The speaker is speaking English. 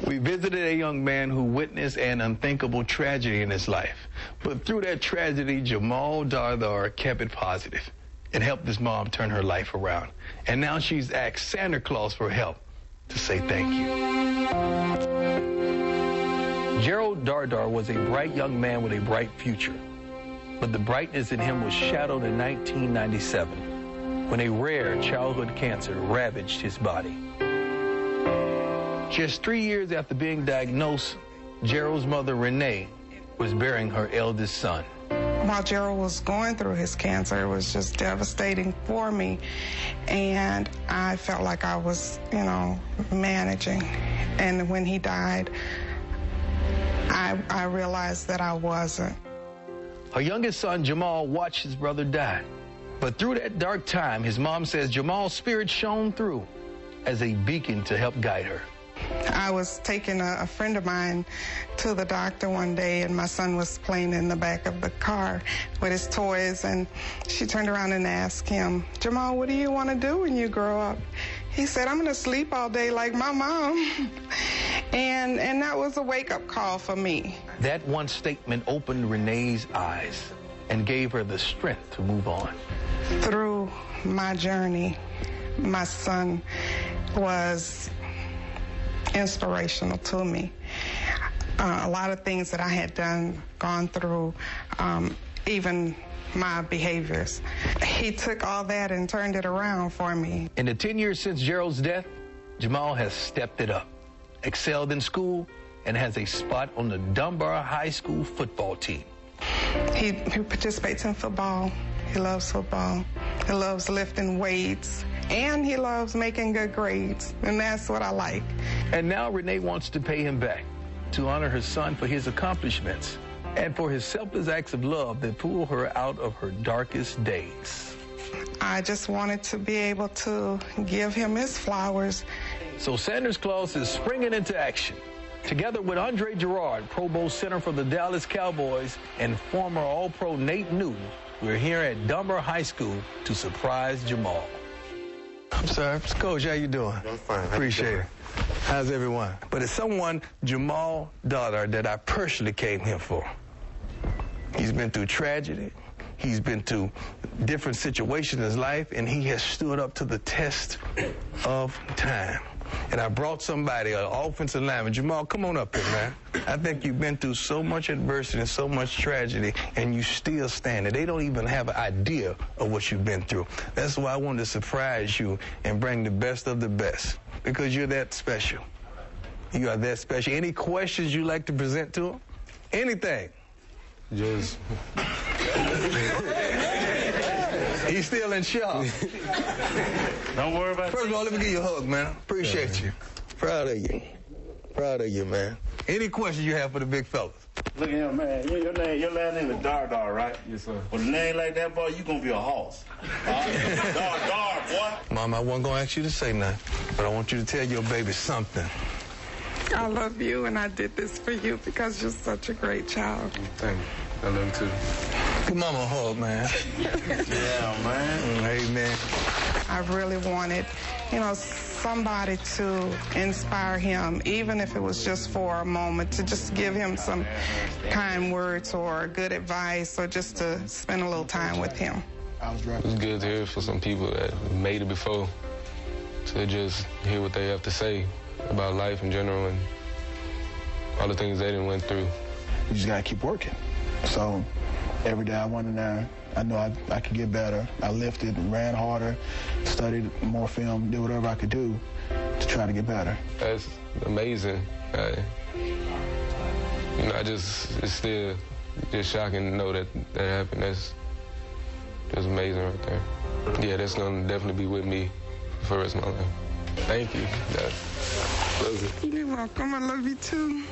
We visited a young man who witnessed an unthinkable tragedy in his life. But through that tragedy, Jamaal Dardar kept it positive and helped his mom turn her life around. And now she's asked SandersClaus for help to say thank you. Jamaal Dardar was a bright young man with a bright future. But the brightness in him was shadowed in 1997 when a rare childhood cancer ravaged his body. Just 3 years after being diagnosed, Gerald's mother, Renee, was burying her eldest son. While Gerald was going through his cancer, it was just devastating for me. And I felt like I was, managing. And when he died, I realized that I wasn't. Her youngest son, Jamaal, watched his brother die. But through that dark time, his mom says Jamaal's spirit shone through as a beacon to help guide her. I was taking a friend of mine to the doctor one day, and my son was playing in the back of the car with his toys, and she turned around and asked him, Jamaal, what do you want to do when you grow up? He said, I'm going to sleep all day like my mom. And that was a wake-up call for me. That one statement opened Renee's eyes and gave her the strength to move on. Through my journey, my son was inspirational to me. A lot of things that I had gone through, even my behaviors. He took all that and turned it around for me. In the 10 years since Gerald's death, Jamaal has stepped it up, excelled in school, and has a spot on the Dunbar High School football team. He participates in football. He loves football. He loves lifting weights. And he loves making good grades, and that's what I like. And now Renee wants to pay him back to honor her son for his accomplishments and for his selfless acts of love that pulled her out of her darkest days. I just wanted to be able to give him his flowers. So SandersClaus is springing into action. Together with Andre Gerard, Pro Bowl center for the Dallas Cowboys, and former All-Pro Nate Newton, we're here at Dunbar High School to surprise Jamaal. I'm sorry, Coach, how you doing? I'm fine. Appreciate it. How's everyone? But it's someone, Jamaal Dardar, that I personally came here for. He's been through tragedy. He's been through different situations in his life, and he has stood up to the test of time. And I brought somebody, an offensive lineman. Jamaal, come on up here, man. I think you've been through so much adversity and so much tragedy, and you still standing. They don't even have an idea of what you've been through. That's why I wanted to surprise you and bring the best of the best, because you're that special. You are that special. Any questions you'd like to present to him? Anything? Just... He's still in shock. Don't worry about it. First of all, let me give you a hug, man. Appreciate you. Proud of you. Proud of you, man. Any questions you have for the big fellas? Look at him, man. Your last name is Dardar, right? Yes, sir. With a name like that, boy, you gonna be a horse. Dardar, boy. Mom, I wasn't gonna ask you to say nothing, but I want you to tell your baby something. I love you, and I did this for you because you're such a great child. Thank you. I love you, too. Give Mama a hug, man. Yeah, man. Amen. I really wanted, somebody to inspire him, even if it was just for a moment, to just give him some kind words or good advice, or just to spend a little time with him. It's good to hear for some people that made it before, to just hear what they have to say about life in general and all the things they done went through. You just gotta keep working. So every day I went in there, I know I could get better. I lifted and ran harder, studied more film, did whatever I could do to try to get better. That's amazing. It's still just shocking to know that happened. That's just amazing right there. Yeah, that's gonna definitely be with me for the rest of my life. Thank you. Love you. You're welcome. I love you too.